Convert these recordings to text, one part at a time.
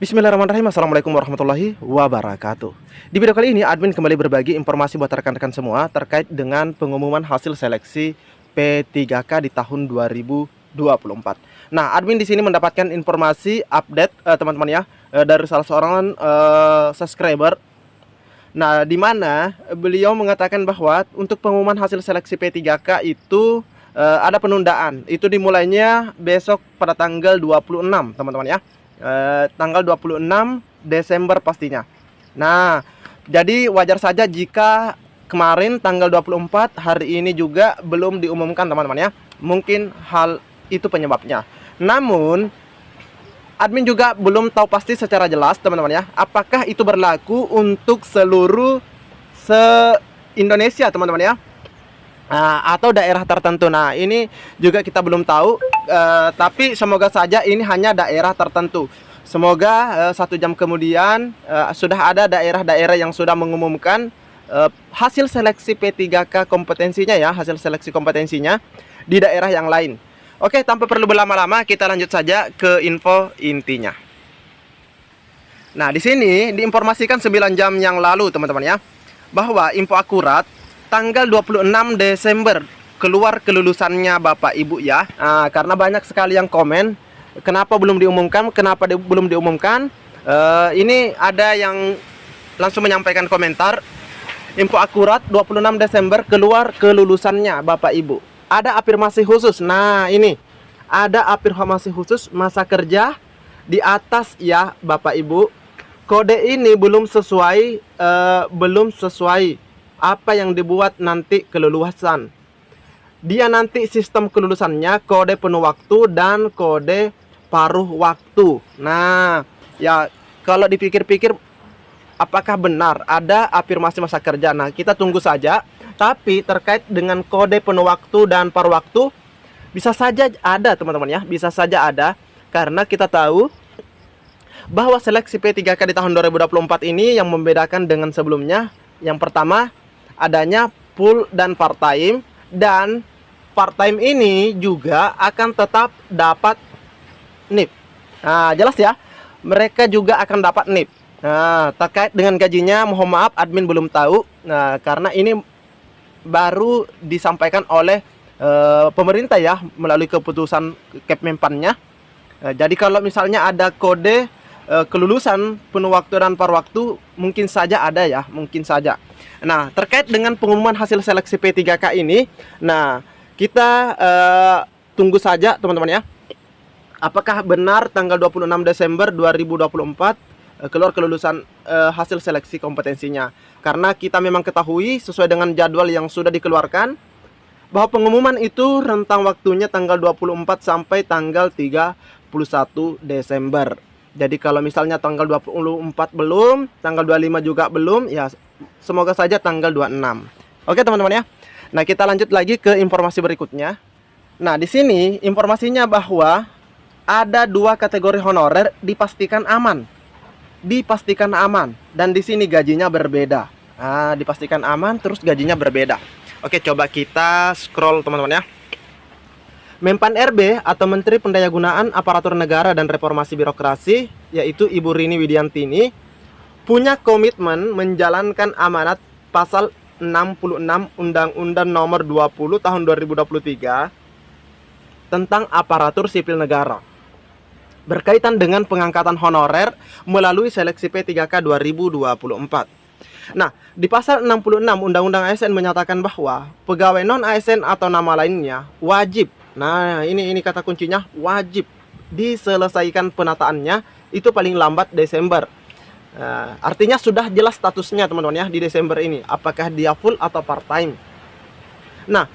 Bismillahirrahmanirrahim. Assalamualaikum warahmatullahi wabarakatuh. Di video kali ini admin kembali berbagi informasi buat rekan-rekan semua terkait dengan pengumuman hasil seleksi P3K di tahun 2024. Nah, admin di sini mendapatkan informasi update teman-teman ya, dari salah seorang subscriber. Nah, di mana beliau mengatakan bahwa untuk pengumuman hasil seleksi P3K itu ada penundaan. Itu dimulainya besok pada tanggal 26, teman-teman ya. Tanggal 26 Desember pastinya. Nah, jadi wajar saja jika kemarin tanggal 24 hari ini juga belum diumumkan, teman-teman ya. Mungkin hal itu penyebabnya. Namun admin juga belum tahu pasti secara jelas, teman-teman ya, apakah itu berlaku untuk seluruh se-Indonesia, teman-teman ya, atau daerah tertentu. Nah, ini juga kita belum tahu, tapi semoga saja ini hanya daerah tertentu. Semoga 1 jam kemudian sudah ada daerah-daerah yang sudah mengumumkan hasil seleksi P3K kompetensinya ya, hasil seleksi kompetensinya di daerah yang lain. Oke, tanpa perlu berlama-lama, kita lanjut saja ke info intinya. Nah, di sini diinformasikan 9 jam yang lalu, teman-teman ya, bahwa info akurat tanggal 26 Desember keluar kelulusannya Bapak Ibu ya. Karena banyak sekali yang komen, kenapa belum diumumkan, belum diumumkan. Ini ada yang langsung menyampaikan komentar, info akurat 26 Desember keluar kelulusannya Bapak Ibu. Ada afirmasi khusus. Nah, ini ada afirmasi khusus masa kerja di atas ya Bapak Ibu. Kode ini belum sesuai apa yang dibuat nanti kelulusan. Dia nanti sistem kelulusannya kode penuh waktu dan kode paruh waktu. Nah, ya kalau dipikir-pikir apakah benar ada afirmasi masa kerja? Nah, kita tunggu saja. Tapi terkait dengan kode penuh waktu dan paruh waktu bisa saja ada, teman-teman ya. Bisa saja ada karena kita tahu bahwa seleksi P3K di tahun 2024 ini yang membedakan dengan sebelumnya, yang pertama adanya full dan part time, dan part time ini juga akan tetap dapat NIP. Nah, jelas ya, mereka juga akan dapat NIP. Nah, terkait dengan gajinya, mohon maaf admin belum tahu. Nah, karena ini baru disampaikan oleh pemerintah ya, melalui keputusan Kepmenpannya. Jadi kalau misalnya ada kode kelulusan penuh waktu dan paruh waktu, mungkin saja ada ya, mungkin saja. Nah, terkait dengan pengumuman hasil seleksi P3K ini, nah kita tunggu saja, teman-teman ya, apakah benar tanggal 26 Desember 2024 keluar kelulusan hasil seleksi kompetensinya. Karena kita memang ketahui sesuai dengan jadwal yang sudah dikeluarkan bahwa pengumuman itu rentang waktunya tanggal 24 sampai tanggal 31 Desember. Jadi kalau misalnya tanggal 24 belum, tanggal 25 juga belum, ya semoga saja tanggal 26. Oke, teman-teman ya. Nah, kita lanjut lagi ke informasi berikutnya. Nah, di sini informasinya bahwa ada 2 kategori honorer dipastikan aman. Dipastikan aman, dan di sini gajinya berbeda. Dipastikan aman terus gajinya berbeda. Oke, coba kita scroll, teman-teman ya. Menpan RB atau Menteri Pendayagunaan Aparatur Negara dan Reformasi Birokrasi, yaitu Ibu Rini Widiantini, punya komitmen menjalankan amanat pasal 66 Undang-Undang Nomor 20 Tahun 2023 tentang aparatur sipil negara berkaitan dengan pengangkatan honorer melalui seleksi P3K 2024. Nah, di pasal 66 Undang-Undang ASN menyatakan bahwa pegawai non-ASN atau nama lainnya wajib, nah ini kata kuncinya, wajib diselesaikan penataannya itu paling lambat Desember. Artinya sudah jelas statusnya, teman-teman ya, di Desember ini, apakah dia full atau part time. Nah,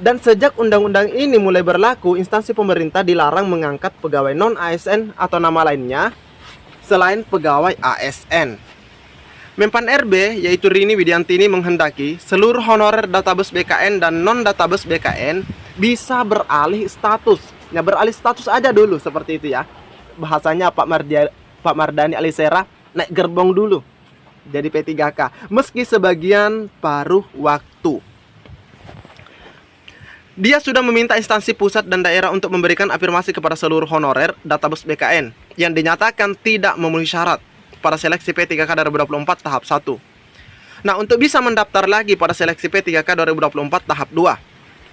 dan sejak undang-undang ini mulai berlaku, instansi pemerintah dilarang mengangkat pegawai non-ASN atau nama lainnya selain pegawai ASN. Menpan RB yaitu Rini Widiantini menghendaki seluruh honorer database BKN dan non-database BKN bisa beralih status. Ya, beralih status aja dulu, seperti itu ya. Bahasanya Pak Mardani Alisera, naik gerbong dulu jadi P3K, meski sebagian paruh waktu. Dia sudah meminta instansi pusat dan daerah untuk memberikan afirmasi kepada seluruh honorer database BKN yang dinyatakan tidak memenuhi syarat pada seleksi P3K 2024 tahap 1. Nah, untuk bisa mendaftar lagi pada seleksi P3K 2024 tahap 2.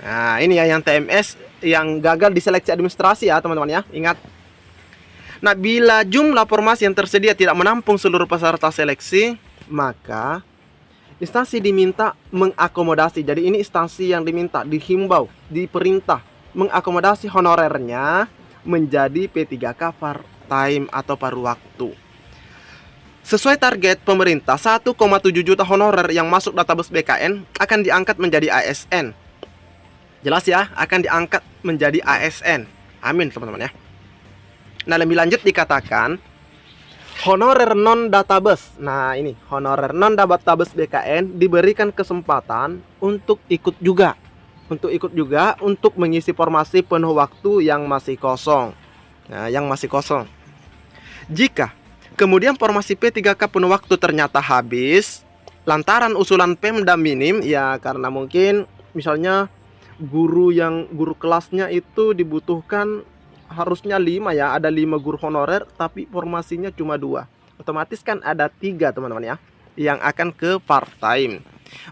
Nah, ini ya yang TMS yang gagal di seleksi administrasi ya, teman-teman ya. Ingat. Nah, bila jumlah formasi yang tersedia tidak menampung seluruh peserta seleksi, maka instansi diminta mengakomodasi. Jadi ini instansi yang diminta, dihimbau, diperintah mengakomodasi honorernya menjadi P3K part-time atau paruh waktu. Sesuai target pemerintah, 1,7 juta honorer yang masuk database BKN akan diangkat menjadi ASN. Jelas ya, akan diangkat menjadi ASN. Amin teman-teman ya. Nah, lebih lanjut dikatakan honorer non-database. Nah, ini honorer non-database BKN diberikan kesempatan untuk ikut juga. Untuk mengisi formasi penuh waktu yang masih kosong. Nah, yang masih kosong. Jika kemudian formasi P3K penuh waktu ternyata habis lantaran usulan Pemda minim, ya karena mungkin misalnya guru kelasnya itu dibutuhkan harusnya 5 ya, ada 5 guru honorer tapi formasinya cuma 2. Otomatis kan ada 3 teman-teman ya yang akan ke part time.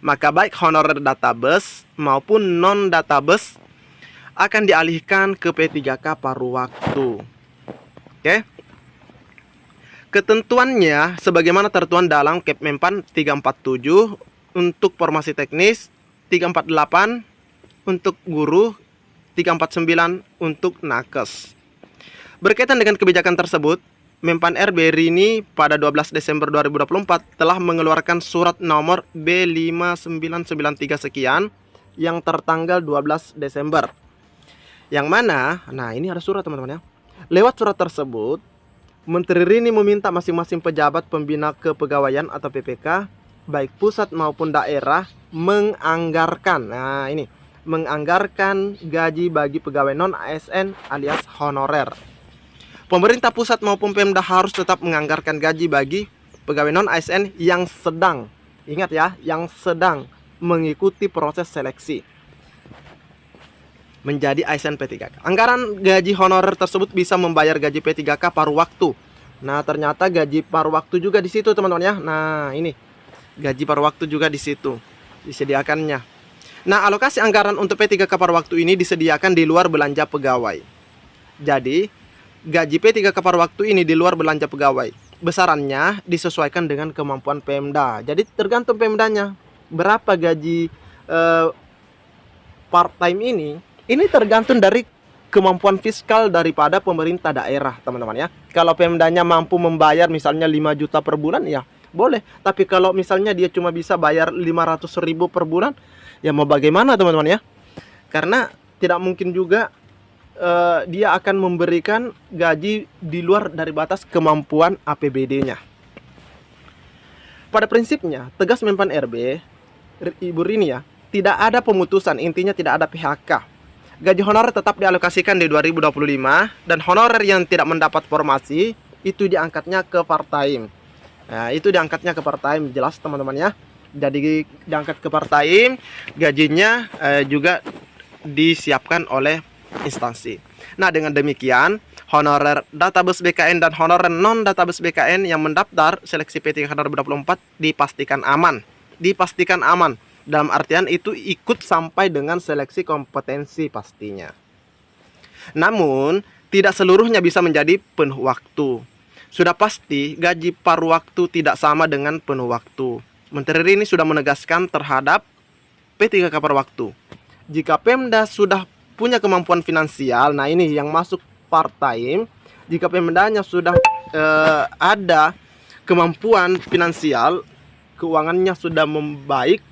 Maka baik honorer database maupun non database akan dialihkan ke P3K paruh waktu. Oke. Ketentuannya sebagaimana tertuang dalam Kepmenpan 347 untuk formasi teknis, 348 untuk guru, 349 untuk nakes. Berkaitan dengan kebijakan tersebut, Menpan RB Rini pada 12 Desember 2024 telah mengeluarkan surat nomor B5993 sekian yang tertanggal 12 Desember. Yang mana, nah ini ada surat teman-teman ya. Lewat surat tersebut, Menteri Rini meminta masing-masing pejabat pembina kepegawaian atau PPK, baik pusat maupun daerah, menganggarkan, nah ini, menganggarkan gaji bagi pegawai non-ASN alias honorer. Pemerintah pusat maupun Pemda harus tetap menganggarkan gaji bagi pegawai non-ASN yang sedang, ingat ya, yang sedang mengikuti proses seleksi menjadi ASN P3K. Anggaran gaji honorer tersebut bisa membayar gaji P3K paruh waktu. Nah, ternyata gaji paruh waktu juga di situ, teman-teman ya. Nah, ini gaji paruh waktu juga di situ disediakannya. Nah, alokasi anggaran untuk P3K paruh waktu ini disediakan di luar belanja pegawai. Jadi, gaji P3K paruh waktu ini di luar belanja pegawai. Besarannya disesuaikan dengan kemampuan Pemda. Jadi, tergantung Pemdanya berapa gaji part-time ini. Ini tergantung dari kemampuan fiskal daripada pemerintah daerah, teman-teman ya. Kalau Pemdanya mampu membayar misalnya 5 juta per bulan, ya boleh. Tapi kalau misalnya dia cuma bisa bayar 500.000 per bulan, ya mau bagaimana teman-teman ya. Karena tidak mungkin juga dia akan memberikan gaji di luar dari batas kemampuan APBD-nya. Pada prinsipnya, tegas Menpan RB, Ibu Rini ya, tidak ada pemutusan, intinya tidak ada PHK. Gaji honorer tetap dialokasikan di 2025 dan honorer yang tidak mendapat formasi itu diangkatnya ke part-time. Nah, itu diangkatnya ke part-time, jelas teman-teman ya. Jadi diangkat ke part-time, gajinya juga disiapkan oleh instansi. Nah, dengan demikian honorer database BKN dan honorer non database BKN yang mendaftar seleksi P3K 2024 dipastikan aman. Dipastikan aman. Dalam artian itu ikut sampai dengan seleksi kompetensi pastinya. Namun, tidak seluruhnya bisa menjadi penuh waktu. Sudah pasti gaji paruh waktu tidak sama dengan penuh waktu. Menteri Rini sudah menegaskan terhadap P3K paruh waktu. Jika Pemda sudah punya kemampuan finansial, nah ini yang masuk part-time. Jika Pemdanya sudah ada kemampuan finansial, keuangannya sudah membaik,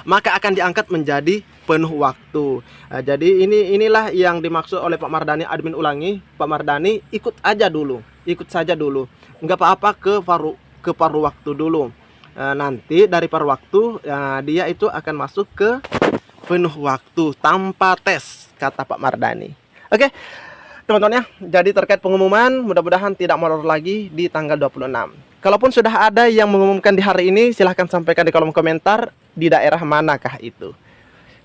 maka akan diangkat menjadi penuh waktu. Nah, jadi inilah yang dimaksud oleh Pak Mardhani. Admin ulangi, Pak Mardhani ikut saja dulu, nggak apa-apa ke paruh waktu dulu. Nanti dari paruh waktu dia itu akan masuk ke penuh waktu tanpa tes, kata Pak Mardhani. Oke teman-teman ya, jadi terkait pengumuman mudah-mudahan tidak molor lagi di tanggal 26. Kalaupun sudah ada yang mengumumkan di hari ini, silahkan sampaikan di kolom komentar di daerah manakah itu.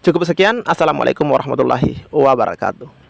Cukup sekian. Assalamualaikum warahmatullahi wabarakatuh.